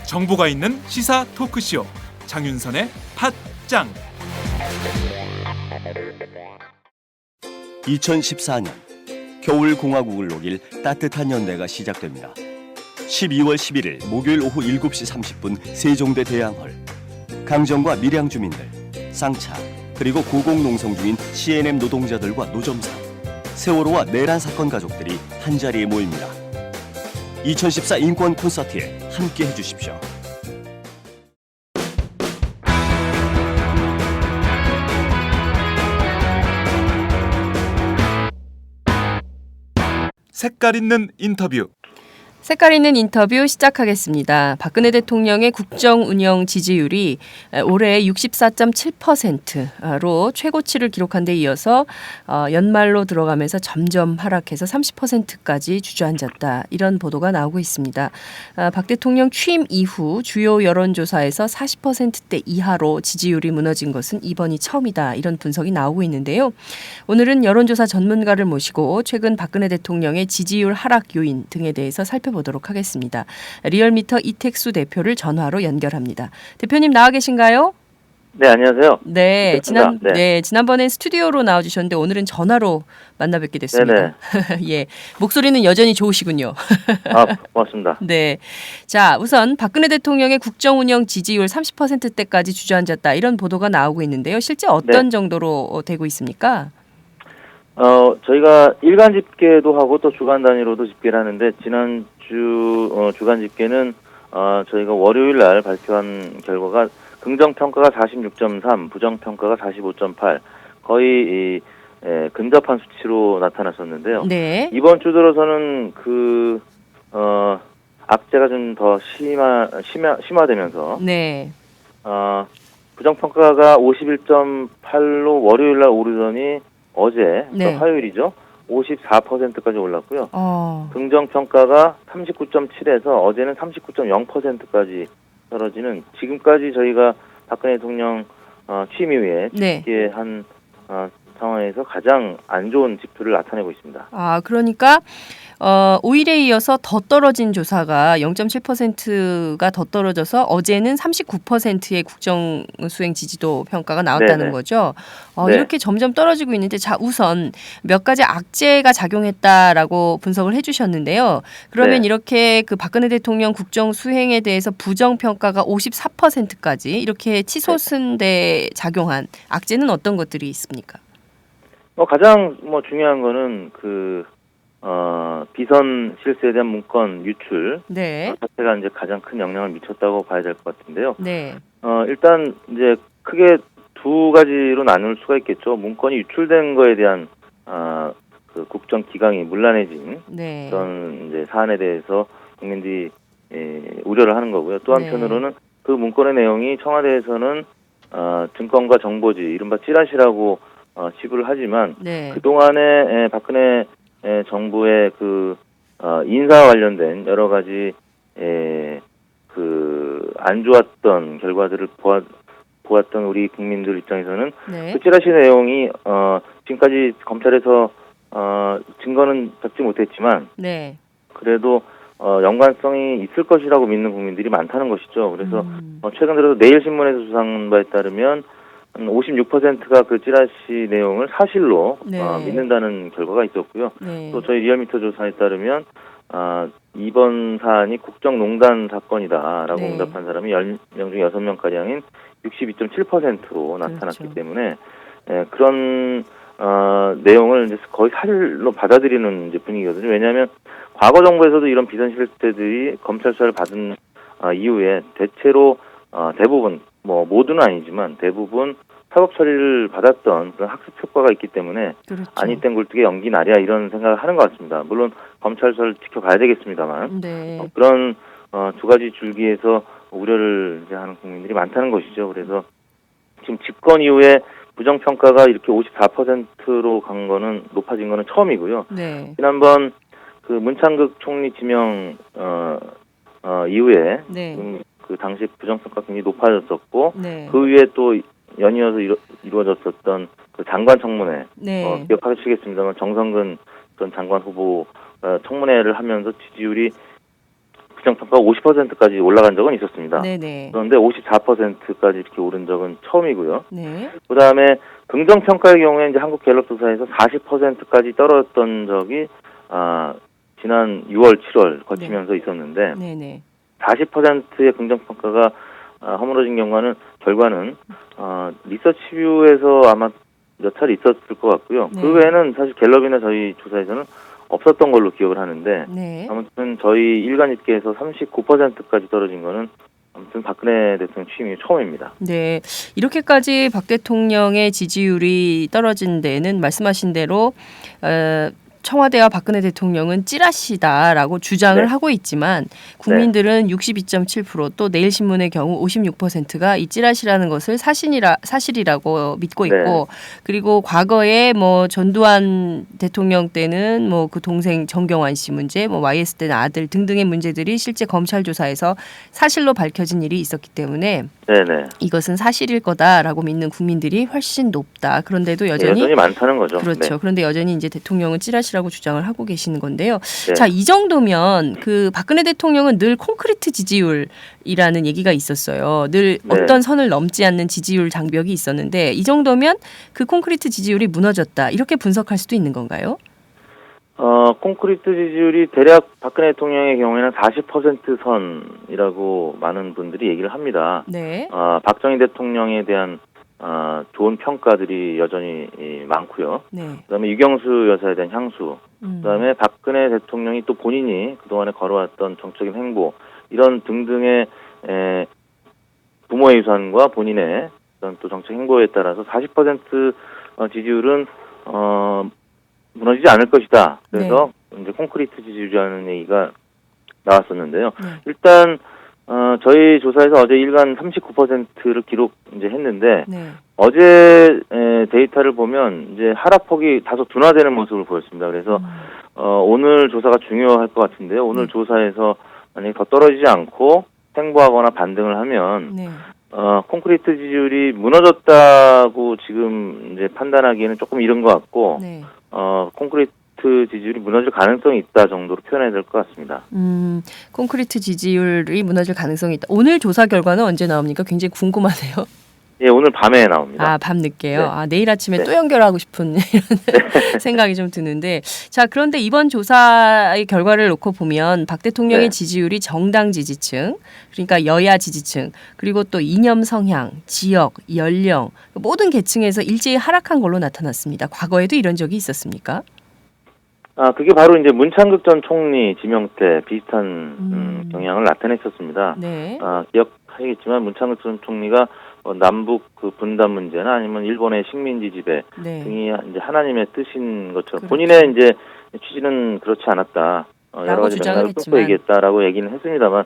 정보가 있는 시사 토크쇼 장윤선의 팟짱. 2014년 겨울 공화국을 녹일 따뜻한 연대가 시작됩니다. 12월 11일 목요일 오후 7시 30분 세종대 대양홀. 강정과 밀양 주민들, 쌍차, 그리고 고공농성 중인 CNM 노동자들과 노점상, 세월호와 내란 사건 가족들이 한자리에 모입니다. 2014 인권 콘서트에 함께 해주십시오. 색깔 있는 인터뷰. 색깔 있는 인터뷰 시작하겠습니다. 박근혜 대통령의 국정 운영 지지율이 올해 64.7%로 최고치를 기록한 데 이어서 연말로 들어가면서 점점 하락해서 30%까지 주저앉았다. 이런 보도가 나오고 있습니다. 박 대통령 취임 이후 주요 여론조사에서 40%대 이하로 지지율이 무너진 것은 이번이 처음이다. 이런 분석이 나오고 있는데요. 오늘은 여론조사 전문가를 모시고 최근 박근혜 대통령의 지지율 하락 요인 등에 대해서 살펴보도록 하겠습니다. 리얼미터 이택수 대표를 전화로 연결합니다. 대표님 나와 계신가요? 네, 안녕하세요. 네, 지난번엔 스튜디오로 나와주셨는데 오늘은 전화로 만나 뵙게 됐습니다. 예, 목소리는 여전히 좋으시군요. 아, 고맙습니다. 네, 자 우선 박근혜 대통령의 국정 운영 지지율 30%대까지 주저앉았다 이런 보도가 나오고 있는데요. 실제 어떤 정도로 되고 있습니까? 저희가 일간 집계도 하고 또 주간 단위로도 집계를 하는데 지난 주간 집계는 저희가 월요일 날 발표한 결과가 긍정 평가가 46.3, 부정 평가가 45.8, 거의 근접한 수치로 나타났었는데요. 네. 이번 주 들어서는 악재가 좀 더 심화되면서 네. 부정 평가가 51.8로 월요일 날 오르더니 어제 화요일이죠. 54%까지 올랐고요. 긍정 평가가 39.7에서 어제는 39.0%까지 떨어지는, 지금까지 저희가 박근혜 대통령 취임 이후에 집계한 상황에서 가장 안 좋은 지표를 나타내고 있습니다. 아, 그러니까 5일에 이어서 더 떨어진 조사가 0.7%가 더 떨어져서 어제는 39%의 국정 수행 지지도 평가가 나왔다는 거죠. 이렇게 점점 떨어지고 있는데, 자 우선 몇 가지 악재가 작용했다라고 분석을 해주셨는데요. 그러면 이렇게 그 박근혜 대통령 국정 수행에 대해서 부정 평가가 54%까지 이렇게 치솟은데 작용한 악재는 어떤 것들이 있습니까? 가장 중요한 거는 비선 실세에 대한 문건 유출 자체가 이제 가장 큰 영향을 미쳤다고 봐야 될 것 같은데요. 일단 이제 크게 두 가지로 나눌 수가 있겠죠. 문건이 유출된 거에 대한 그 국정 기강이 문란해진 그런 이제 사안에 대해서 국민들이 우려를 하는 거고요. 또 한편으로는 그 문건의 내용이 청와대에서는 증권과 정보지, 이른바 찌라시라고 지불을 하지만 그동안에 박근혜 정부의 인사와 관련된 여러 가지 안 좋았던 결과들을 보았던 우리 국민들 입장에서는 그 찌라시 내용이 지금까지 검찰에서 증거는 잡지 못했지만 그래도 연관성이 있을 것이라고 믿는 국민들이 많다는 것이죠. 그래서 최근 들어서 내일신문에서 조사한 바에 따르면 56%가 그 찌라시 내용을 사실로 믿는다는 결과가 있었고요. 또 저희 리얼미터 조사에 따르면 이번 사안이 국정농단 사건이다라고 응답한 사람이 10명 중 6명가량인 62.7%로 나타났기 때문에 그런 내용을 이제 거의 사실로 받아들이는 이제 분위기거든요. 왜냐하면 과거 정부에서도 이런 비선 실세들이 검찰 수사를 받은 이후에 대체로 대부분 모두는 아니지만 대부분 사법 처리를 받았던 그런 학습 효과가 있기 때문에 아니 땐 굴뚝에 연기 나랴 이런 생각을 하는 것 같습니다. 물론 검찰 수사를 지켜봐야 되겠습니다만 그런 두 가지 줄기에서 우려를 이제 하는 국민들이 많다는 것이죠. 그래서 지금 집권 이후에 부정평가가 이렇게 54%로 간 거는, 높아진 거는 처음이고요. 지난번 그 문창극 총리 지명 이후에 그 당시 부정평가 굉장히 높아졌었고 네. 그 위에 또 연이어서 이루어졌었던 그 장관 청문회 네. 기억하시겠습니다만 정성근 전 장관 후보 청문회를 하면서 지지율이 부정평가 50%까지 올라간 적은 있었습니다. 네네. 그런데 54%까지 이렇게 오른 적은 처음이고요. 네. 그다음에 긍정평가의 경우에 이제 한국갤럽 조사에서 40%까지 떨어졌던 적이 지난 6월, 7월 거치면서 있었는데 네네. 40%의 긍정평가가 허물어진 결과는 리서치뷰에서 아마 몇 차례 있었을 것 같고요. 네. 그 외에는 사실 갤럽이나 저희 조사에서는 없었던 걸로 기억을 하는데 네. 아무튼 저희 일간 집계에서 39%까지 떨어진 거는 아무튼 박근혜 대통령 취임 이후 처음입니다. 네, 이렇게까지 박 대통령의 지지율이 떨어진 데는 말씀하신 대로 청와대와 박근혜 대통령은 찌라시다라고 주장을 네. 하고 있지만 국민들은 62.7% 또 내일신문의 경우 56%가 이 찌라시라는 것을 사실이라고 믿고 있고 네. 그리고 과거에 뭐 전두환 대통령 때는 뭐 그 동생 정경환 씨 문제, 뭐 YS 때는 아들 등등의 문제들이 실제 검찰 조사에서 사실로 밝혀진 일이 있었기 때문에 네네. 이것은 사실일 거다라고 믿는 국민들이 훨씬 높다. 그런데도 여전히 많다는 거죠. 그렇죠. 네. 그런데 여전히 이제 대통령은 찌라시라고 주장을 하고 계시는 건데요. 네. 자, 이 정도면 그 박근혜 대통령은 늘 콘크리트 지지율이라는 얘기가 있었어요. 늘 네. 어떤 선을 넘지 않는 지지율 장벽이 있었는데 이 정도면 그 콘크리트 지지율이 무너졌다. 이렇게 분석할 수도 있는 건가요? 콘크리트 지지율이 대략 박근혜 대통령의 경우에는 40% 선이라고 많은 분들이 얘기를 합니다. 네. 박정희 대통령에 대한 좋은 평가들이 여전히 많고요. 네. 그다음에 유경수 여사에 대한 향수, 그다음에 박근혜 대통령이 또 본인이 그동안에 걸어왔던 정적인 행보 이런 등등의 부모의 유산과 본인의 그런 또 정책 행보에 따라서 40% 지지율은 무너지지 않을 것이다. 그래서 이제 콘크리트 지지율이라는 얘기가 나왔었는데요. 일단 저희 조사에서 어제 일간 39%를 기록 이제 했는데 어제 데이터를 보면 이제 하락폭이 다소 둔화되는 모습을 보였습니다. 그래서 오늘 조사가 중요할 것 같은데요. 오늘 조사에서 만약에 더 떨어지지 않고 횡보하거나 반등을 하면 콘크리트 지지율이 무너졌다고 지금 이제 판단하기에는 조금 이른 것 같고 콘크리트 지지율이 무너질 가능성이 있다 정도로 표현해야 될 것 같습니다. 콘크리트 지지율이 무너질 가능성이 있다. 오늘 조사 결과는 언제 나옵니까? 굉장히 궁금하네요. 예, 오늘 밤에 나옵니다. 밤 늦게요. 네. 내일 아침에 네. 또 연결하고 싶은 이런 생각이 좀 드는데, 자, 그런데 이번 조사의 결과를 놓고 보면 박 대통령의 지지율이 정당 지지층, 그러니까 여야 지지층, 그리고 또 이념 성향, 지역, 연령 모든 계층에서 일제히 하락한 걸로 나타났습니다. 과거에도 이런 적이 있었습니까? 그게 바로 이제 문창극 전 총리 지명 때 비슷한 경향을 나타냈었습니다. 네. 기억하시겠지만 문창극 전 총리가 남북 그 분단 문제나 아니면 일본의 식민지 지배 등이 이제 하나님의 뜻인 것처럼 본인의 이제 취지는 그렇지 않았다. 여러 가지 맥락을 끊고 얘기했다라고 얘기는 했습니다만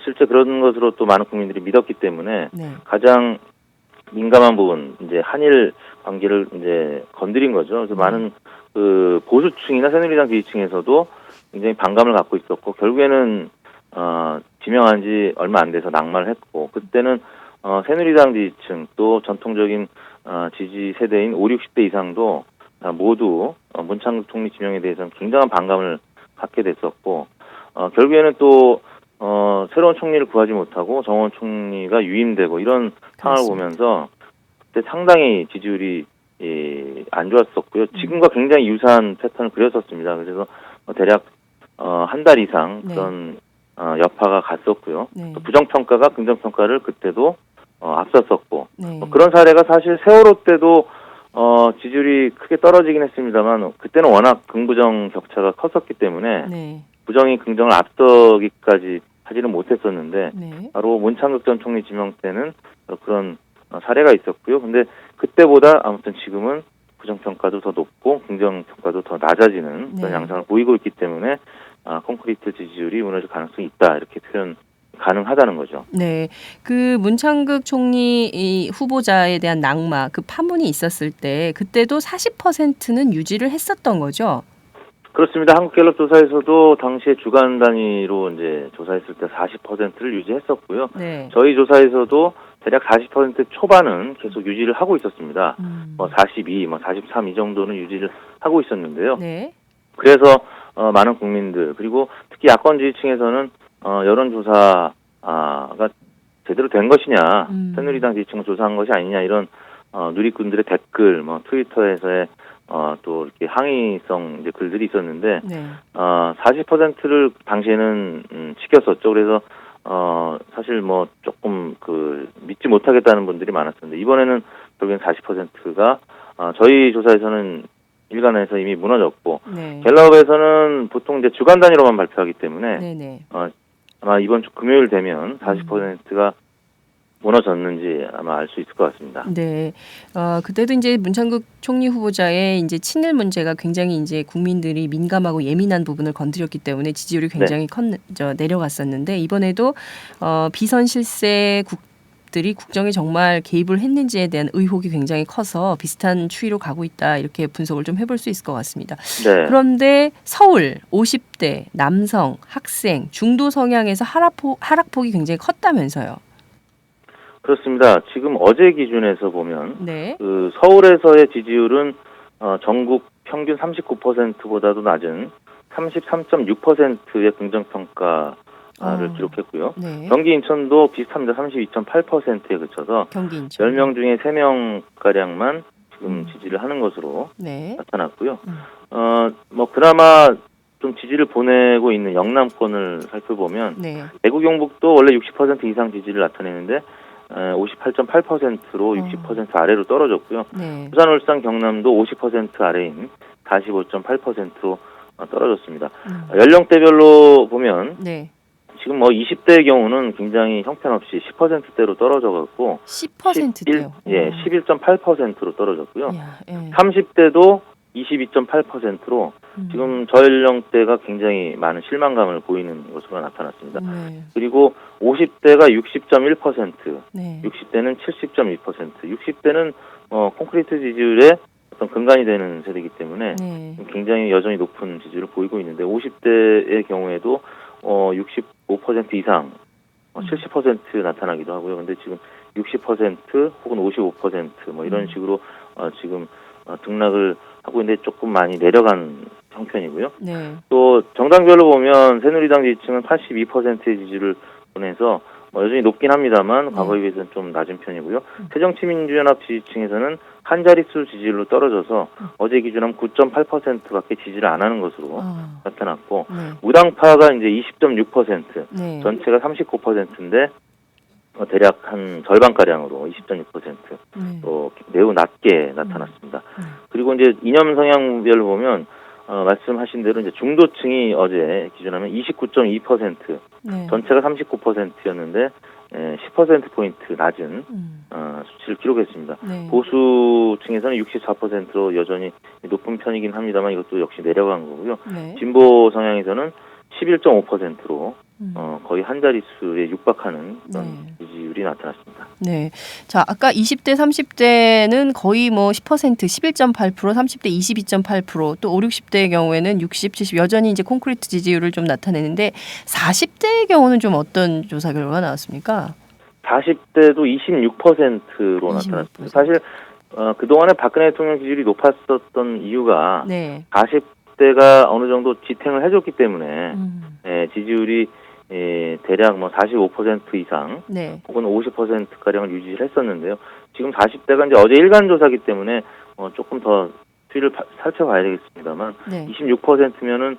실제 그런 것으로 또 많은 국민들이 믿었기 때문에 가장 민감한 부분 이제 한일 관계를 이제 건드린 거죠. 그래서 많은 그 보수층이나 새누리당 지지층에서도 굉장히 반감을 갖고 있었고 결국에는 지명한 지 얼마 안 돼서 낙마를 했고 그때는 새누리당 지지층 또 전통적인 지지 세대인 5, 60대 이상도 모두 문창극 총리 지명에 대해서는 굉장한 반감을 갖게 됐었고 결국에는 또 새로운 총리를 구하지 못하고 정원 총리가 유임되고 이런 상황을 보면서 그때 상당히 지지율이 안 좋았었고요. 지금과 굉장히 유사한 패턴을 그렸었습니다. 그래서 대략 한 달 이상 그런 여파가 갔었고요. 또 부정평가가 긍정평가를 그때도 앞섰었고 그런 사례가 사실 세월호 때도 지지율이 크게 떨어지긴 했습니다만 그때는 워낙 긍부정 격차가 컸었기 때문에 부정이 긍정을 앞서기까지 하지는 못했었는데 바로 문창극 전 총리 지명 때는 그런 사례가 있었고요. 근데 그때보다 아무튼 지금은 부정평가도 더 높고 긍정평가도 더 낮아지는 그런 양상을 보이고 있기 때문에 콘크리트 지지율이 무너질 가능성이 있다 이렇게 표현 가능하다는 거죠. 네, 그 문창극 총리 후보자에 대한 낙마, 그 파문이 있었을 때 그때도 40%는 유지를 했었던 거죠. 그렇습니다. 한국갤럽 조사에서도 당시에 주간 단위로 이제 조사했을 때 40%를 유지했었고요. 네. 저희 조사에서도 대략 40% 초반은 계속 유지를 하고 있었습니다. 42, 43 이 정도는 유지를 하고 있었는데요. 네. 그래서 많은 국민들 그리고 특히 야권 지지층에서는 여론조사가 제대로 된 것이냐, 새누리당 지지층을 조사한 것이 아니냐 이런 누리꾼들의 댓글, 트위터에서의 또 이렇게 항의성 이제 글들이 있었는데 네. 40%를 당시에는 지켰었죠. 그래서 사실 조금 믿지 못하겠다는 분들이 많았었는데 이번에는 결국엔 40%가 저희 조사에서는 일간에서 이미 무너졌고 네. 갤럽에서는 보통 이제 주간 단위로만 발표하기 때문에 네네. 아마 이번 주 금요일 되면 40%가 무너졌는지 아마 알 수 있을 것 같습니다. 네. 그때도 이제 문창극 총리 후보자의 이제 친일 문제가 굉장히 이제 국민들이 민감하고 예민한 부분을 건드렸기 때문에 지지율이 굉장히 내려갔었는데 이번에도 비선 실세국들이 국정에 정말 개입을 했는지에 대한 의혹이 굉장히 커서 비슷한 추이로 가고 있다 이렇게 분석을 좀 해볼 수 있을 것 같습니다. 네. 그런데 서울 50대 남성 학생 중도 성향에서 하락폭이 굉장히 컸다면서요. 그렇습니다. 지금 어제 기준에서 보면 네. 서울에서의 지지율은 전국 평균 39%보다도 낮은 33.6%의 긍정평가를 기록했고요. 네. 경기 인천도 비슷합니다. 32.8%에 그쳐서 경기 인천. 10명 중에 3명가량만 지금 지지를 하는 것으로 네. 나타났고요. 그나마 좀 지지를 보내고 있는 영남권을 살펴보면 네. 대구 경북도 원래 60% 이상 지지를 나타내는데 58.8%로 60% 아래로 떨어졌고요. 네. 부산, 울산, 경남도 50% 아래인 45.8%로 떨어졌습니다. 연령대별로 보면 네. 지금 20대의 경우는 굉장히 형편없이 10%대로 떨어져갖고 10%대요. 11.8%로 떨어졌고요. 야, 예. 30대도 22.8%로 지금 저연령대가 굉장히 많은 실망감을 보이는 것으로 나타났습니다. 네. 그리고 50대가 60.1%, 네. 60대는 70.2%, 60대는 콘크리트 지지율의 어떤 근간이 되는 세대이기 때문에 네. 굉장히 여전히 높은 지지율을 보이고 있는데 50대의 경우에도 65% 이상, 70% 나타나기도 하고요. 근데 지금 60% 혹은 55% 이런 식으로 지금 등락을 하고 있는데 조금 많이 내려간 형편이고요. 네. 또 정당별로 보면 새누리당 지지층은 82%의 지지를 보내서 여전히 높긴 합니다만 과거에 비해서는 좀 낮은 편이고요. 새정치민주연합 지지층에서는 한 자릿수 지지율로 떨어져서 어제 기준하면 9.8%밖에 지지를 안 하는 것으로 나타났고 네. 무당파가 이제 20.6%, 네. 전체가 39%인데 대략 한 절반가량으로 20.6%, 또 매우 낮게 나타났습니다. 그리고 이제 이념 성향별로 보면 말씀하신 대로 이제 중도층이 어제 기준하면 29.2%, 네. 전체가 39%였는데 10%포인트 낮은 수치를 기록했습니다. 네. 보수층에서는 64%로 여전히 높은 편이긴 합니다만 이것도 역시 내려간 거고요. 네. 진보 성향에서는 11.5%로 거의 한 자릿수에 육박하는 그런 지지율이 나타났습니다. 네. 자, 아까 20대, 30대는 거의 10%, 11.8%, 30대 22.8%, 또 5, 60대의 경우에는 60, 70 여전히 이제 콘크리트 지지율을 좀 나타내는데 40대의 경우는 좀 어떤 조사 결과가 나왔습니까? 40대도 26%로 나타났습니다. 사실 그동안에 박근혜 대통령 지지율이 높았었던 이유가 40대가 어느 정도 지탱을 해줬기 때문에 지지율이 대략 45% 이상 혹은 50%가량을 유지를 했었는데요. 지금 40대가 이제 어제 일간 조사기 때문에 조금 더 추이를 살펴봐야 되겠습니다만 26%면은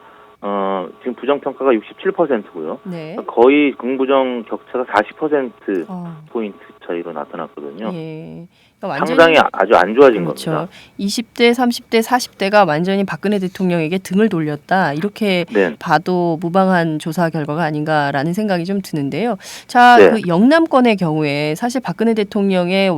지금 부정평가가 67%고요. 거의 긍부정 격차가 40% 포인트 차이로 나타났거든요. 상당히 아주 안 좋아진 겁니다. 20대, 30대, 40대가 완전히 박근혜 대통령에게 등을 돌렸다. 이렇게 봐도 무방한 조사 결과가 아닌가라는 생각이 좀 드는데요. 자, 그 영남권의 경우에 사실 박근혜 대통령의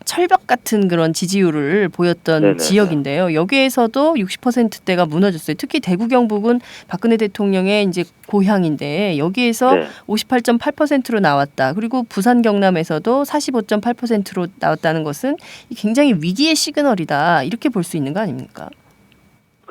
철벽 같은 그런 지지율을 보였던 지역인데요. 여기에서도 60%대가 무너졌어요. 특히 대구 경북은 박근혜 대통령의 이제 고향인데 여기에서 58.8%로 나왔다. 그리고 부산 경남에서도 45.8%로 나왔다는 것은 굉장히 위기의 시그널이다. 이렇게 볼 수 있는 거 아닙니까?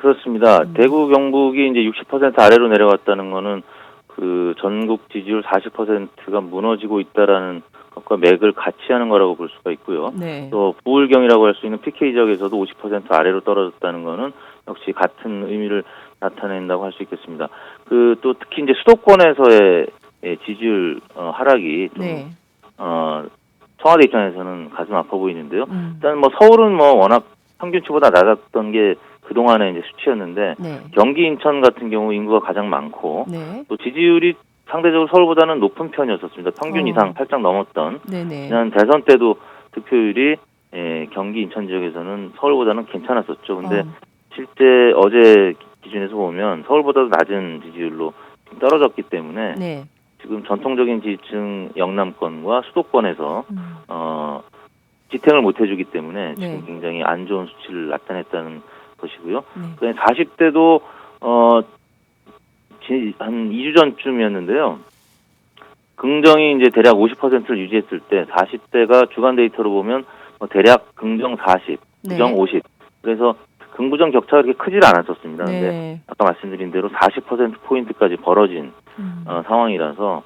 그렇습니다. 대구 경북이 이제 60% 아래로 내려갔다는 거는 그 전국 지지율 40%가 무너지고 있다라는 것과 맥을 같이 하는 거라고 볼 수가 있고요. 네. 또 부울경이라고 할 수 있는 PK 지역에서도 50% 아래로 떨어졌다는 거는 역시 같은 의미를 나타낸다고 할 수 있겠습니다. 그 또 특히 이제 수도권에서의 지지율 하락이 좀 네. 청와대 입장에서는 가슴 아파 보이는데요. 일단 뭐 서울은 뭐 워낙 평균치보다 낮았던 게 그동안의 이제 수치였는데 네. 경기 인천 같은 경우 인구가 가장 많고 네. 또 지지율이 상대적으로 서울보다는 높은 편이었었습니다. 평균 이상 살짝 넘었던. 네네. 지난 대선 때도 득표율이 경기 인천 지역에서는 서울보다는 괜찮았었죠. 근데 실제 어제 기준에서 보면 서울보다도 낮은 지지율로 떨어졌기 때문에 네. 지금 전통적인 지지층 영남권과 수도권에서 지탱을 못 해주기 때문에 지금 네. 굉장히 안 좋은 수치를 나타냈다는 것이고요. 네. 그다음에 40대도 한 2주 전쯤이었는데요. 긍정이 이제 대략 50%를 유지했을 때 40대가 주간 데이터로 보면 대략 긍정 40, 부정 네. 50. 그래서 긍부정 격차가 그렇게 크질 않았었습니다. 네. 근데 아까 말씀드린 대로 40%포인트까지 벌어진 상황이라서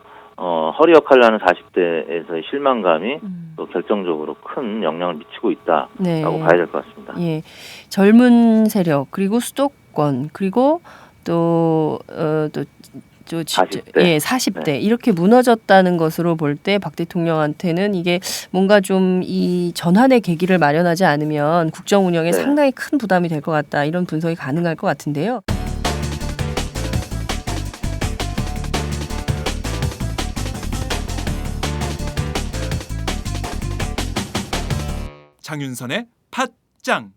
허리 역할을 하는 40대에서의 실망감이 또 결정적으로 큰 영향을 미치고 있다라고 네. 봐야 될 것 같습니다. 예. 젊은 세력 그리고 수도권 그리고 또 40대. 예, 40대 네. 이렇게 무너졌다는 것으로 볼 때 박 대통령한테는 이게 뭔가 좀 이 전환의 계기를 마련하지 않으면 국정 운영에 네. 상당히 큰 부담이 될 것 같다. 이런 분석이 가능할 것 같은데요. 장윤선의 팟짱.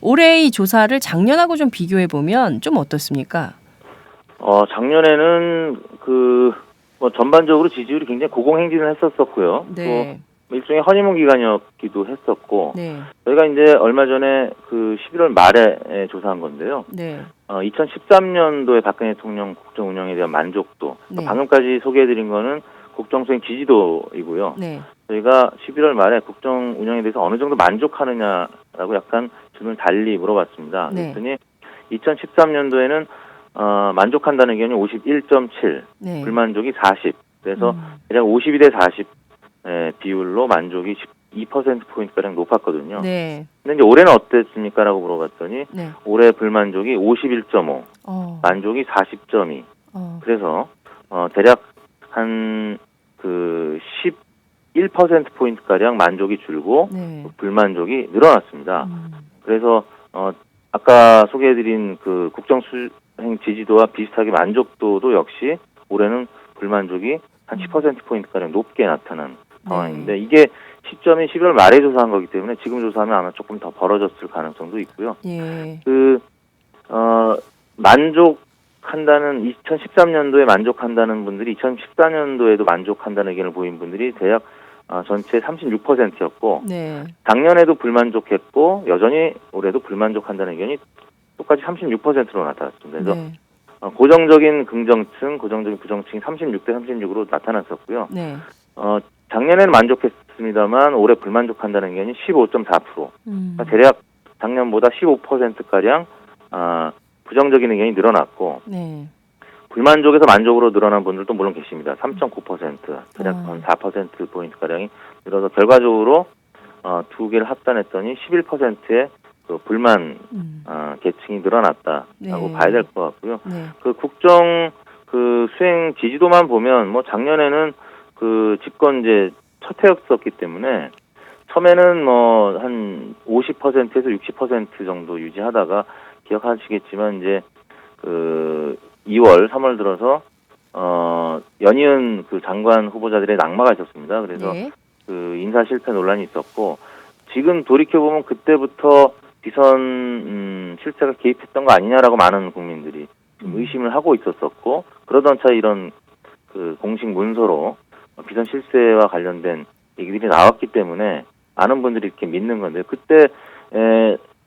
올해의 조사를 작년하고 좀 비교해 보면 좀 어떻습니까? 작년에는 뭐 전반적으로 지지율이 굉장히 고공행진을 했었었고요. 네. 또 일종의 허니문 기간이었기도 했었고, 네. 저희가 이제 얼마 전에 11월 말에 조사한 건데요. 네. 2013년도에 박근혜 대통령 국정 운영에 대한 만족도, 네. 방금까지 소개해드린 거는 국정 수행 지지도이고요. 네. 저희가 11월 말에 국정 운영에 대해서 어느 정도 만족하느냐라고 약간 질문을 달리 물어봤습니다. 네. 그랬더니 2013년도에는 만족한다는 의견이 51.7, 네. 불만족이 40. 그래서 대략 52대 40 비율로 만족이 12%포인트가량 높았거든요. 네. 근데 이제 올해는 어땠습니까라고 물어봤더니 네. 올해 불만족이 51.5, 만족이 40.2. 그래서 대략 한 11%포인트가량 만족이 줄고 네. 불만족이 늘어났습니다. 그래서 아까 소개해드린 그 국정 수행 지지도와 비슷하게 만족도도 역시 올해는 불만족이 한 10%포인트가량 높게 나타난 상황인데 이게 시점이 12월 말에 조사한 거기 때문에 지금 조사하면 아마 조금 더 벌어졌을 가능성도 있고요. 예. 만족한다는 2013년도에 만족한다는 분들이 2014년도에도 만족한다는 의견을 보인 분들이 대략 전체 36%였고 네. 작년에도 불만족했고 여전히 올해도 불만족한다는 의견이 똑같이 36%로 나타났습니다. 그래서 네. 고정적인 긍정층, 고정적인 부정층이 36대 36으로 나타났었고요. 네. 작년에는 만족했습니다만 올해 불만족한다는 의견이 15.4%. 그러니까 대략 작년보다 15%가량 부정적인 의견이 늘어났고 네. 불만족에서 만족으로 늘어난 분들도 물론 계십니다. 3.9%, 대략 한 4%포인트가량이 늘어서 결과적으로 두 개를 합산했더니 11%의 그 불만 계층이 늘어났다라고 네. 봐야 될 것 같고요. 네. 그 국정 수행 지지도만 보면 뭐 작년에는 그 집권제 첫 해였었기 때문에 처음에는 뭐 한 50%에서 60% 정도 유지하다가 기억하시겠지만 이제 2월, 3월 들어서 연이은 그 장관 후보자들의 낙마가 있었습니다. 그래서 네. 그 인사 실패 논란이 있었고 지금 돌이켜 보면 그때부터 비선 실세가 개입했던 거 아니냐라고 많은 국민들이 지금 의심을 하고 있었었고 그러던 차에 이런 그 공식 문서로 비선 실세와 관련된 얘기들이 나왔기 때문에 많은 분들이 이렇게 믿는 건데 그때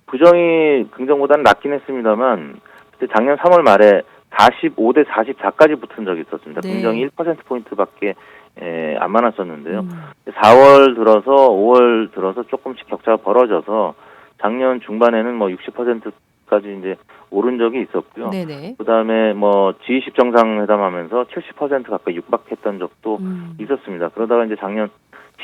부정이 긍정보다는 낮긴 했습니다만 그때 작년 3월 말에 45대 44까지 붙은 적이 있었습니다. 네. 긍정이 1%포인트밖에 안 많았었는데요. 4월 들어서 5월 들어서 조금씩 격차가 벌어져서 작년 중반에는 뭐 60% 30%까지 이제 오른 적이 있었고요. 네네. 그다음에 뭐 G20 정상회담하면서 70% 가까이 육박했던 적도 있었습니다. 그러다가 이제 작년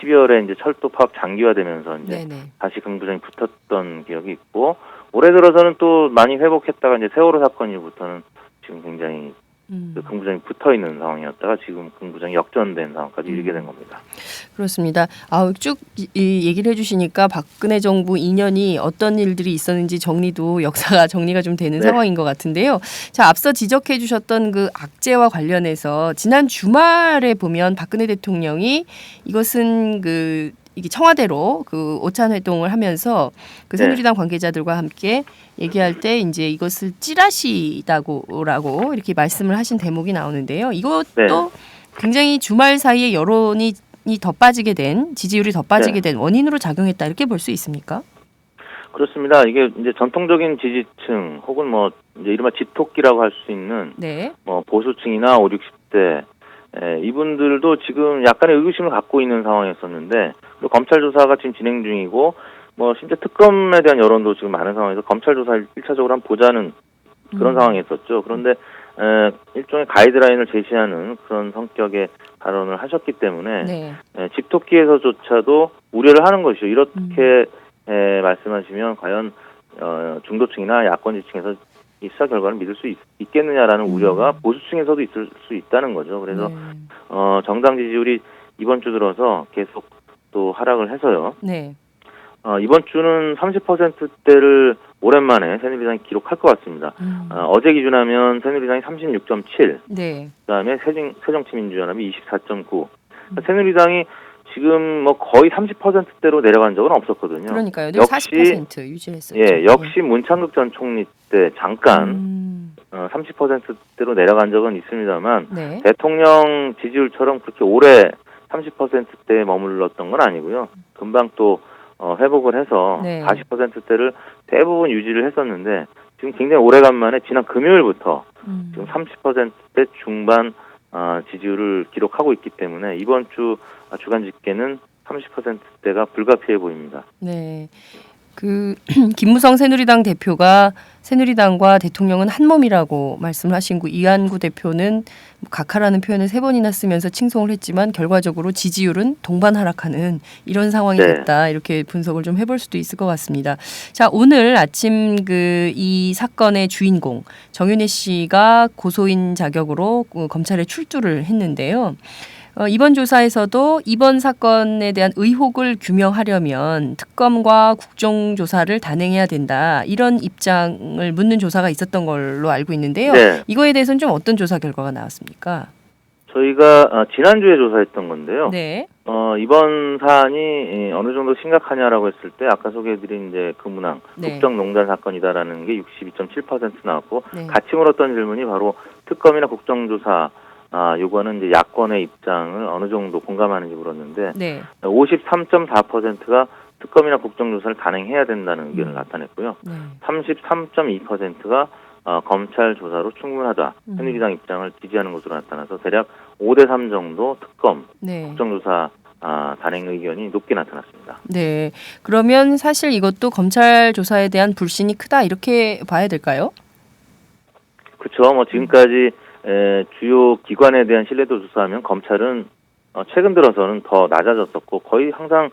12월에 이제 철도 파업 장기화되면서 이제 네네. 다시 긍부정이 붙었던 기억이 있고, 올해 들어서는 또 많이 회복했다가 이제 세월호 사건 이후부터는 지금 굉장히 그 긍부정이 붙어 있는 상황이었다가 지금 긍부정이 역전된 상황까지 이르게 된 겁니다. 그렇습니다. 쭉 이 얘기를 해주시니까 박근혜 정부 2년이 어떤 일들이 있었는지 역사가 정리가 좀 되는 네. 상황인 것 같은데요. 자, 앞서 지적해 주셨던 그 악재와 관련해서 지난 주말에 보면 박근혜 대통령이 이것은 이게 청와대로 그 오찬 활동을 하면서 그 새누리당 관계자들과 함께 얘기할 때 이제 이것을 찌라시다고라고 이렇게 말씀을 하신 대목이 나오는데요. 이것도 굉장히 주말 사이에 여론이 더 빠지게 된, 지지율이 더 빠지게 된 원인으로 작용했다, 이렇게 볼 수 있습니까? 그렇습니다. 이게 이제 전통적인 지지층 혹은 뭐 이제 이른바 집토끼라고 할 수 있는 뭐 보수층이나 5, 60대 이분들도 지금 약간의 의구심을 갖고 있는 상황이었었는데, 또 검찰 조사가 지금 진행 중이고 뭐 심지어 특검에 대한 여론도 지금 많은 상황에서 검찰 조사를 1차적으로 한번 보자는 그런 상황이었었죠. 그런데 일종의 가이드라인을 제시하는 그런 성격의 발언을 하셨기 때문에 집토끼에서조차도 우려를 하는 것이죠. 이렇게 말씀하시면 과연 중도층이나 야권 지층에서 이 수사 결과를 믿을 수 있겠느냐라는 우려가 보수층에서도 있을 수 있다는 거죠. 그래서 정당 지지율이 이번 주 들어서 계속 또 하락을 해서요. 이번 주는 30%대를 오랜만에 새누리당이 기록할 것 같습니다. 어제 기준하면 새누리당이 36.7, 그다음에 새정치민주연합이 24.9. 새누리당이 지금 뭐 거의 30%대로 내려간 적은 없었거든요. 그러니까요. 역시 40% 유지했었죠. 역시 문창극 전 총리 때 잠깐 30%대로 내려간 적은 있습니다만 대통령 지지율처럼 그렇게 오래 30%대에 머물렀던 건 아니고요. 금방 또 회복을 해서 40%대를 대부분 유지를 했었는데, 지금 굉장히 오래간만에 지난 금요일부터 지금 30%대 중반 지지율을 기록하고 있기 때문에 이번 주 주간 집계는 30%대가 불가피해 보입니다. 김무성 새누리당 대표가 새누리당과 대통령은 한 몸이라고 말씀을 하신 이한구 대표는 각하라는 표현을 3번이나 쓰면서 칭송을 했지만 결과적으로 지지율은 동반 하락하는 이런 상황이 됐다, 이렇게 분석을 좀 해볼 수도 있을 것 같습니다. 자, 오늘 아침 이 사건의 주인공 정윤혜 씨가 고소인 자격으로 검찰에 출두를 했는데요. 이번 조사에서도 이번 사건에 대한 의혹을 규명하려면 특검과 국정조사를 단행해야 된다, 이런 입장을 묻는 조사가 있었던 걸로 알고 있는데요. 이거에 대해서는 좀 어떤 조사 결과가 나왔습니까? 저희가 지난주에 조사했던 건데요. 이번 사안이 어느 정도 심각하냐라고 했을 때 아까 소개해드린 이제 금은항 국정농단 사건이다라는 게 62.7% 나왔고, 같이 물었던 질문이 바로 특검이나 국정조사 요거는 이제 야권의 입장을 어느 정도 공감하는지 물었는데 53.4%가 특검이나 국정조사를 단행해야 된다는 의견을 나타냈고요. 33.2%가 검찰 조사로 충분하다, 새누리당 입장을 지지하는 것으로 나타나서 대략 5대3 정도 특검, 국정조사 단행 의견이 높게 나타났습니다. 그러면 사실 이것도 검찰 조사에 대한 불신이 크다, 이렇게 봐야 될까요? 그렇죠. 뭐 지금까지 주요 기관에 대한 신뢰도 조사하면 검찰은 최근 들어서는 더 낮아졌었고, 거의 항상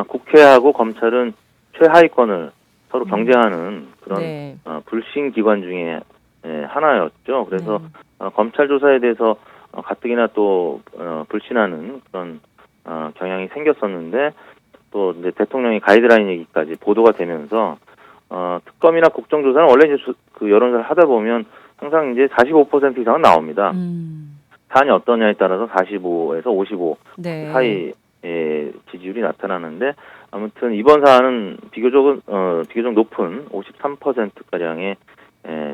국회하고 검찰은 최하위권을 서로 경쟁하는 그런 불신 기관 중에 하나였죠. 그래서 검찰 조사에 대해서 가뜩이나 또 불신하는 그런 경향이 생겼었는데, 또 이제 대통령이 가이드라인 얘기까지 보도가 되면서 특검이나 국정조사는 원래 이제 그 여론조사를 하다 보면 항상 이제 45% 이상은 나옵니다. 사안이 어떠냐에 따라서 45에서 55 사이의 지지율이 나타나는데, 아무튼 이번 사안은 비교적 높은 53%가량의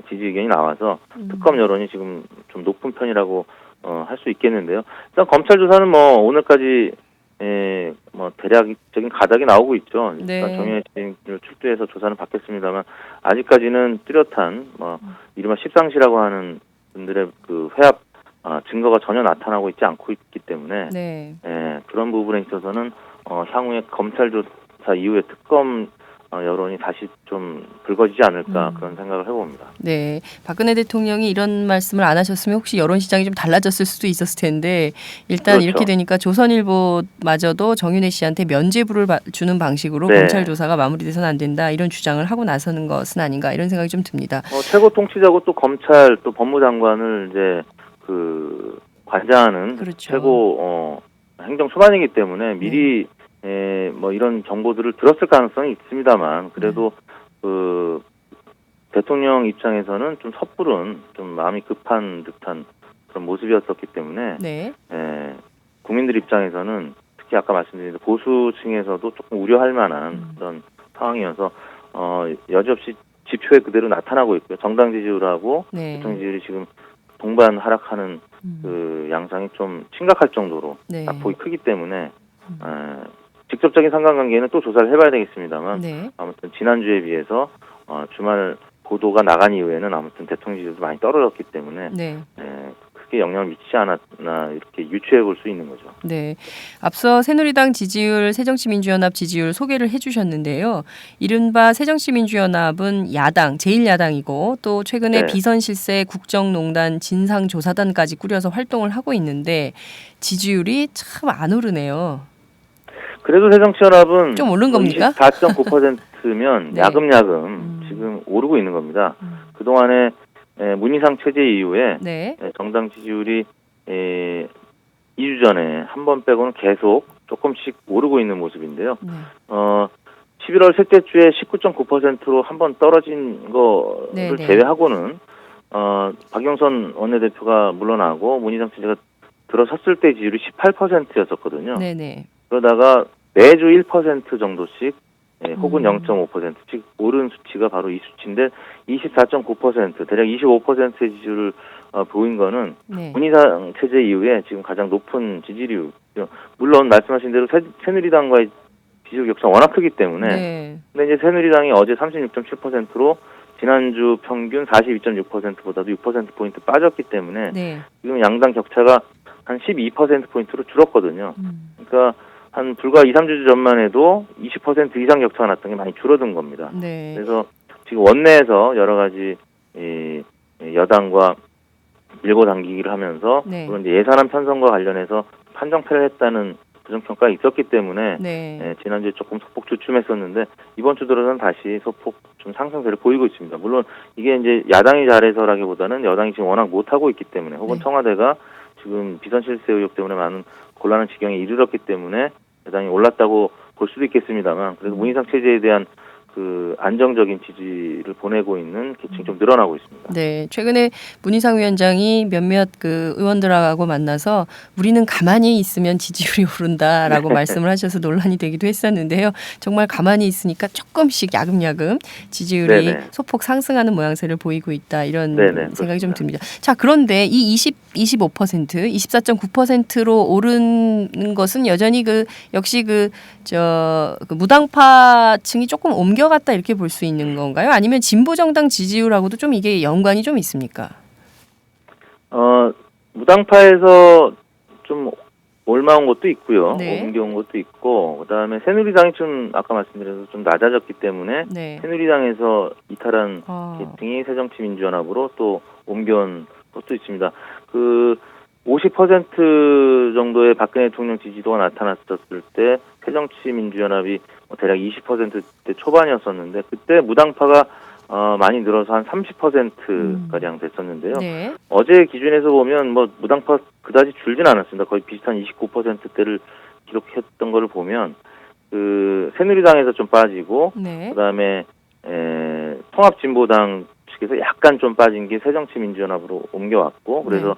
지지 의견이 나와서 특검 여론이 지금 좀 높은 편이라고 할 수 있겠는데요. 일단 검찰 조사는 뭐 오늘까지 뭐 대략적인 가닥이 나오고 있죠. 정윤혜 씨를 출두해서 조사는 받겠습니다만, 아직까지는 뚜렷한 이른바 십상시라고 하는 분들의 그 회합 증거가 전혀 나타나고 있지 않고 있기 때문에 그런 부분에 있어서는 향후에 검찰 조사 이후에 특검 여론이 다시 좀 붉어지지 않을까 그런 생각을 해봅니다. 네, 박근혜 대통령이 이런 말씀을 안 하셨으면 혹시 여론 시장이 좀 달라졌을 수도 있었을 텐데 일단 그렇죠. 이렇게 되니까 조선일보마저도 정윤회 씨한테 면죄부를 주는 방식으로 네. 검찰 조사가 마무리돼서는 안 된다 이런 주장을 하고 나서는 것은 아닌가 이런 생각이 좀 듭니다. 최고 통치자고 또 검찰 또 법무장관을 이제 그 관장하는 그렇죠. 최고 행정 수반이기 때문에 미리 뭐 이런 정보들을 들었을 가능성이 있습니다만 그래도 그 대통령 입장에서는 좀 섣부른 좀 마음이 급한 듯한 그런 모습이었었기 때문에 네. 국민들 입장에서는 특히 아까 말씀드린 보수층에서도 조금 우려할 만한 그런 상황이어서 여지없이 지표에 그대로 나타나고 있고요. 정당 지지율하고 네. 대통령 지지율이 지금 동반 하락하는 그 양상이 좀 심각할 정도로 네. 낙폭이 크기 때문에 직접적인 상관관계는 또 조사를 해봐야 되겠습니다만 네. 아무튼 지난주에 비해서 주말 보도가 나간 이후에는 아무튼 대통령 지지율도 많이 떨어졌기 때문에 네. 크게 영향을 미치지 않았나 이렇게 유추해 볼 수 있는 거죠. 네, 앞서 새누리당 지지율, 새정치민주연합 지지율 소개를 해주셨는데요. 이른바 새정치민주연합은 야당, 제1야당이고 또 최근에 네. 비선실세 국정농단 진상조사단까지 꾸려서 활동을 하고 있는데 지지율이 참 안 오르네요. 그래도 새정치연합은 좀 오른 겁니까? 24.9%면 네. 야금야금 지금 오르고 있는 겁니다. 그동안에 문희상 체제 이후에 네. 정당 지지율이 2주 전에 한 번 빼고는 계속 조금씩 오르고 있는 모습인데요. 네. 11월 셋째 주에 19.9%로 한 번 떨어진 거를 네, 네. 제외하고는 박영선 원내대표가 물러나고 문희상 체제가 들어섰을 때 지지율이 18%였었거든요. 네네. 그러다가 매주 1% 정도씩 혹은 0.5%씩 오른 수치가 바로 이 수치인데 24.9% 대략 25%의 지지율을 보인 거는 네. 문희상 체제 이후에 지금 가장 높은 지지율. 물론 말씀하신 대로 새누리당과의 지지율 격차가 워낙 크기 때문에 네. 근데 이제 새누리당이 어제 36.7%로 지난주 평균 42.6%보다도 6%포인트 빠졌기 때문에 네. 지금 양당 격차가 한 12%포인트로 줄었거든요. 그러니까 한 불과 2, 3주 전만 해도 20% 이상 격차가 났던 게 많이 줄어든 겁니다. 네. 그래서 지금 원내에서 여러 가지 여당과 밀고 당기기를 하면서 네. 물론 이제 예산안 편성과 관련해서 판정패를 했다는 부정평가가 있었기 때문에 네. 지난주에 조금 소폭 주춤했었는데 이번 주 들어서는 다시 소폭 좀 상승세를 보이고 있습니다. 물론 이게 이제 야당이 잘해서라기보다는 여당이 지금 워낙 못하고 있기 때문에 혹은 네. 청와대가 지금 비선실세 의혹 때문에 많은 곤란한 지경에 이르렀기 때문에 여당이 올랐다고 볼 수도 있겠습니다만 그래도 문희상 체제에 대한 그 안정적인 지지를 보내고 있는 계층이 좀 늘어나고 있습니다. 네, 최근에 문희상 위원장이 몇몇 그 의원들하고 만나서 우리는 가만히 있으면 지지율이 오른다라고 말씀을 하셔서 논란이 되기도 했었는데요. 정말 가만히 있으니까 조금씩 야금야금 지지율이 네네. 소폭 상승하는 모양새를 보이고 있다 이런 네네, 생각이 좀 그렇습니다. 듭니다. 자, 그런데 이 25%, 24.9%로 오르는 것은 여전히 그 역시 그 무당파층이 조금 옮겨갔다 이렇게 볼 수 있는 건가요? 아니면 진보 정당 지지율하고도 좀 이게 연관이 좀 있습니까? 무당파에서 좀 올라온 것도 있고요. 네. 옮겨온 것도 있고 그다음에 새누리당이 좀 아까 말씀드려서 좀 낮아졌기 때문에 네. 새누리당에서 이탈한 아. 계층이 새정치민주연합으로 또 옮겨온 것도 있습니다. 그 50% 정도의 박근혜 대통령 지지도가 나타났었을 때 새정치민주연합이 대략 20%대 초반이었었는데 그때 무당파가 많이 늘어서 한 30%가량 됐었는데요. 네. 어제 기준에서 보면 뭐 무당파 그다지 줄진 않았습니다. 거의 비슷한 29%대를 기록했던 거를 보면 그 새누리당에서 좀 빠지고 네. 그다음에 통합진보당 측에서 약간 좀 빠진 게 새정치민주연합으로 옮겨왔고 그래서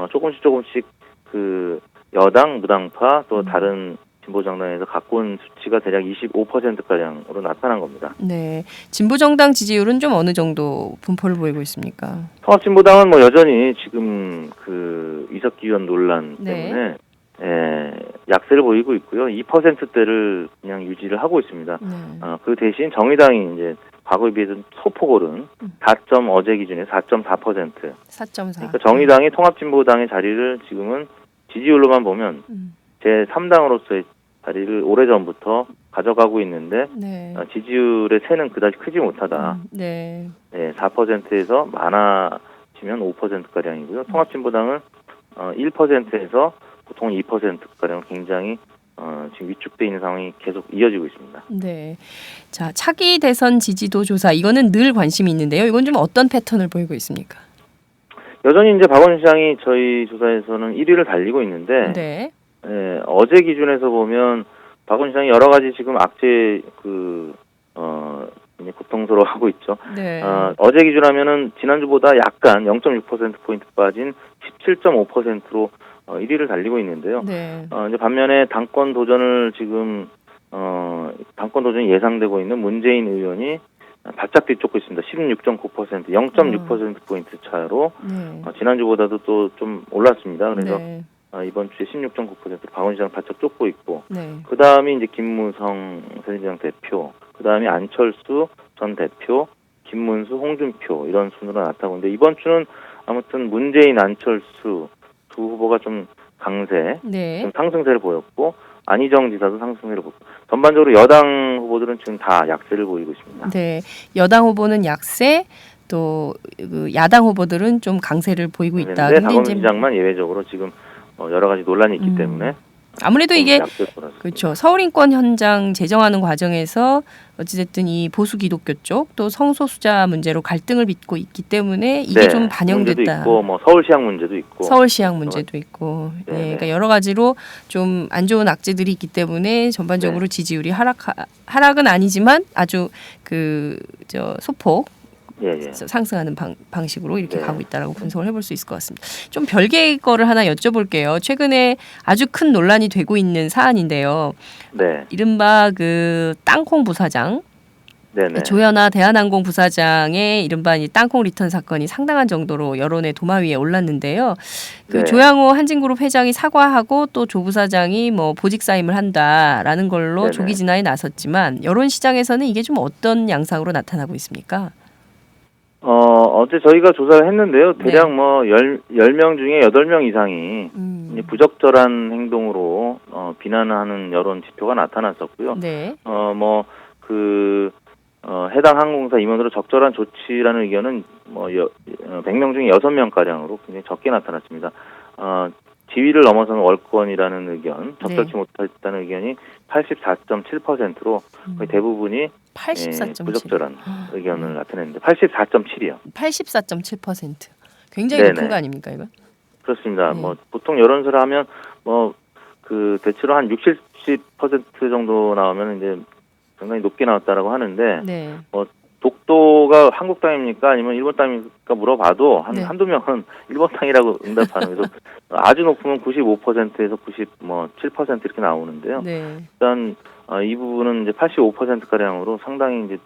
조금씩 그 여당 무당파 또 다른 진보정당에서 갖고 온 수치가 대략 25%가량으로 나타난 겁니다. 네. 진보정당 지지율은 좀 어느 정도 분포를 보이고 있습니까? 통합진보당은 뭐 여전히 지금 그 이석기 의원 논란 때문에 약세를 보이고 있고요. 2%대를 그냥 유지를 하고 있습니다. 네. 그 대신 정의당이 이제 과거에 비해서 소폭 오른 4점 어제 기준에 4.4%. 4.4. 그러니까 정의당이 통합진보당의 자리를 지금은 지지율로만 보면 제3당으로서의 자리를 오래전부터 가져가고 있는데 네. 지지율의 새는 그다지 크지 못하다. 네. 네, 4%에서 많아지면 5%가량이고요. 통합진보당은 1%에서 보통 2%가량 굉장히 지금 위축돼 있는 상황이 계속 이어지고 있습니다. 네. 자, 차기 대선 지지도 조사 이거는 늘 관심이 있는데요. 이건 좀 어떤 패턴을 보이고 있습니까? 여전히 이제 박원순 시장이 저희 조사에서는 1위를 달리고 있는데 네. 어제 기준에서 보면 박원순 시장이 여러 가지 지금 악재 이제 고통스러워하고 있죠. 네. 어제 기준하면은 지난주보다 약간 0.6%포인트 빠진 17.5%로 1위를 달리고 있는데요. 네. 이제 반면에 당권 도전을 지금 당권 도전이 예상되고 있는 문재인 의원이 바짝 뒤쫓고 있습니다. 16.9%, 0.6%포인트 차로 네. 지난주보다도 또 좀 올랐습니다. 그래서 네. 이번 주에 16.9%로 박원순 시장을 바짝 쫓고 있고 네. 그 다음이 이제 김무성 새누리당 대표, 그 다음이 안철수 전 대표, 김문수, 홍준표 이런 순으로 나타나고 있는데 이번 주는 아무튼 문재인, 안철수 두 후보가 좀 강세, 네. 좀 상승세를 보였고 안희정 지사도 상승세를 보고 전반적으로 여당 후보들은 지금 다 약세를 보이고 있습니다. 네. 여당 후보는 약세, 또 그 야당 후보들은 좀 강세를 보이고 있다. 근데 박원순 시장만 예외적으로 지금 여러 가지 논란이 있기 때문에 아무래도 이게 그렇죠. 서울인권 현장 제정하는 과정에서 어찌됐든 이 보수 기독교 쪽 또 성소수자 문제로 갈등을 빚고 있기 때문에 이게 좀 반영됐다. 문제도 있고 뭐 서울시향 문제도 있고. 서울시향 문제도 있고. 네, 그러니까 여러 가지로 좀 안 좋은 악재들이 있기 때문에 전반적으로 지지율이 하락은 아니지만 아주 소폭 상승하는 방식으로 이렇게 가고 있다라고 분석을 해볼 수 있을 것 같습니다. 좀 별개의 거를 하나 여쭤볼게요. 최근에 아주 큰 논란이 되고 있는 사안인데요. 네. 이른바 그 땅콩 부사장, 조현아 대한항공 부사장의 이른바 이 땅콩 리턴 사건이 상당한 정도로 여론의 도마 위에 올랐는데요. 조양호 한진그룹 회장이 사과하고 또 조 부사장이 뭐 보직 사임을 한다라는 걸로 조기 진화에 나섰지만 여론 시장에서는 이게 좀 어떤 양상으로 나타나고 있습니까? 어제 저희가 조사를 했는데요. 대략 뭐 10명 중에 8명 이상이 부적절한 행동으로 비난하는 여론 지표가 나타났었고요. 네. 해당 항공사 임원으로 적절한 조치라는 의견은 100명 중에 6명가량으로 굉장히 적게 나타났습니다. 지위를 넘어서는 월권이라는 의견, 적절치 못했다는 의견이 84.7%로 거의 대부분이 84.7. 부적절한 의견을 나타냈는데 84.7이요. 84.7%. 굉장히 높은 거 아닙니까, 이거? 그렇습니다. 보통 여론조사를 하면 대체로 한 60, 70% 정도 나오면 이제 상당히 높게 나왔다라고 하는데 독도가 한국 땅입니까 아니면 일본 땅입니까 물어봐도 한두 명은 일본 땅이라고 응답하는 그래서 아주 높으면 95%에서 97% 이렇게 나오는데요. 일단 이 부분은 이제 85%가량으로 상당히 이제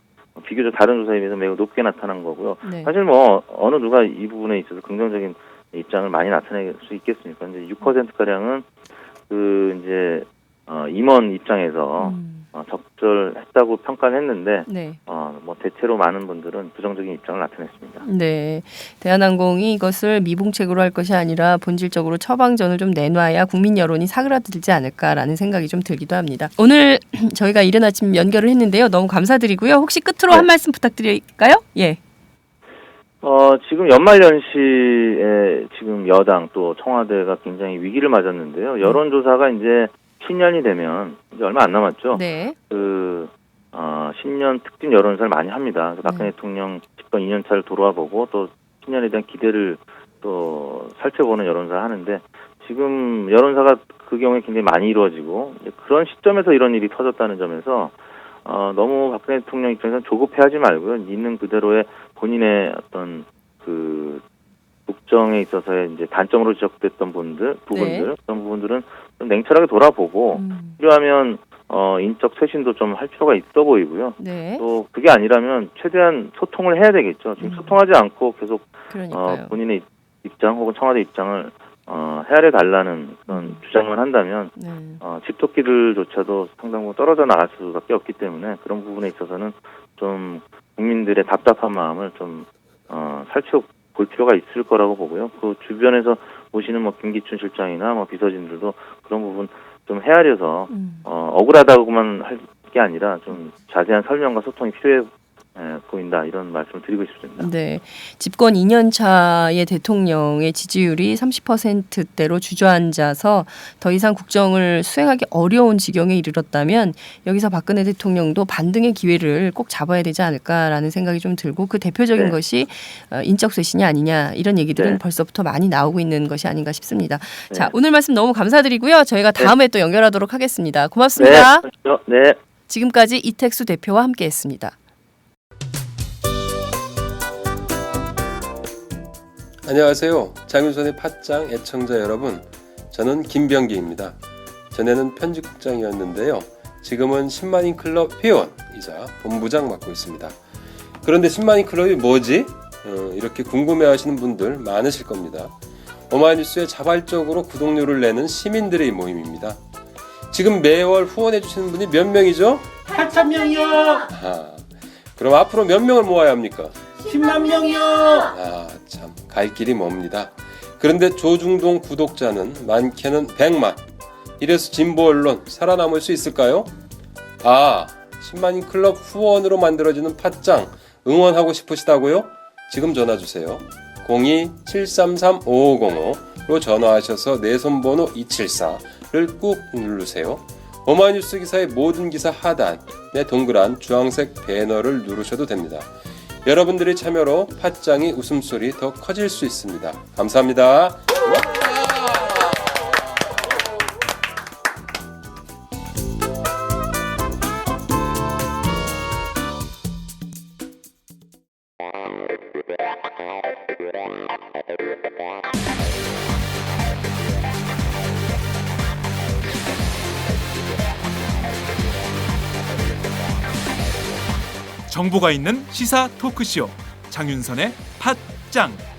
비교적 다른 조사에 비해서 매우 높게 나타난 거고요. 사실 어느 누가 이 부분에 있어서 긍정적인 입장을 많이 나타낼 수 있겠습니까? 이제 6%가량은 임원 입장에서 적절했다고 평가를 했는데 대체로 많은 분들은 부정적인 입장을 나타냈습니다. 네, 대한항공이 이것을 미봉책으로 할 것이 아니라 본질적으로 처방전을 좀 내놔야 국민 여론이 사그라들지 않을까라는 생각이 좀 들기도 합니다. 오늘 저희가 이른 아침 연결을 했는데요. 너무 감사드리고요. 혹시 끝으로 한 말씀 부탁드릴까요? 예. 지금 연말연시에 지금 여당 또 청와대가 굉장히 위기를 맞았는데요. 여론조사가 이제 신년이 되면 이제 얼마 안 남았죠. 신년 특집 여론조사를 많이 합니다. 그래서 박근혜 대통령 집권 2년차를 돌아와 보고 또 신년에 대한 기대를 또 살펴보는 여론조사를 하는데 지금 여론조사가 그 경우에 굉장히 많이 이루어지고 그런 시점에서 이런 일이 터졌다는 점에서 너무 박근혜 대통령 입장에서는 조급해하지 말고요. 있는 그대로의 본인의 어떤 국정에 있어서의 이제 단점으로 지적됐던 부분들 그런 부분들은 좀 냉철하게 돌아보고 필요하면 인적 쇄신도 좀 할 필요가 있어 보이고요. 또 그게 아니라면 최대한 소통을 해야 되겠죠. 지금 소통하지 않고 계속 본인의 입장 혹은 청와대 입장을 헤아려 달라는 그런 주장을 한다면 집토끼들조차도 상당 부분 떨어져 나갈 수밖에 없기 때문에 그런 부분에 있어서는 좀 국민들의 답답한 마음을 좀 살펴볼 필요가 있을 거라고 보고요. 그 주변에서 보시는 김기춘 실장이나 비서진들도 그런 부분 좀 헤아려서 억울하다고만 게 아니라 좀 자세한 설명과 소통이 필요해 보인다 이런 말씀을 드리고 싶습니다. 네, 집권 2년 차의 대통령의 지지율이 30%대로 주저앉아서 더 이상 국정을 수행하기 어려운 지경에 이르렀다면 여기서 박근혜 대통령도 반등의 기회를 꼭 잡아야 되지 않을까라는 생각이 좀 들고 그 대표적인 것이 인적 쇄신이 아니냐 이런 얘기들은 벌써부터 많이 나오고 있는 것이 아닌가 싶습니다. 자, 오늘 말씀 너무 감사드리고요. 저희가 다음에 또 연결하도록 하겠습니다. 고맙습니다. 네. 지금까지 이택수 대표와 함께했습니다. 안녕하세요. 장윤선의 팟짱 애청자 여러분. 저는 김병기입니다. 전에는 편집국장이었는데요. 지금은 10만인 클럽 회원이자 본부장 맡고 있습니다. 그런데 10만인 클럽이 뭐지? 이렇게 궁금해하시는 분들 많으실 겁니다. 오마이뉴스에 자발적으로 구독료를 내는 시민들의 모임입니다. 지금 매월 후원해주시는 분이 몇 명이죠? 8,000명이요. 그럼 앞으로 몇 명을 모아야 합니까? 10만 명이요. 참, 갈 길이 멉니다. 그런데 조중동 구독자는 많게는 100만. 이래서 진보 언론 살아남을 수 있을까요? 10만인 클럽 후원으로 만들어지는 팟짱 응원하고 싶으시다고요? 지금 전화주세요. 02-733-5505로 전화하셔서 내 손번호 274를 꾹 누르세요. 오마이뉴스 기사의 모든 기사 하단에 동그란 주황색 배너를 누르셔도 됩니다. 여러분들의 참여로 팟짱이 웃음소리 더 커질 수 있습니다. 감사합니다. 정보가 있는 시사 토크쇼 장윤선의 팟짱.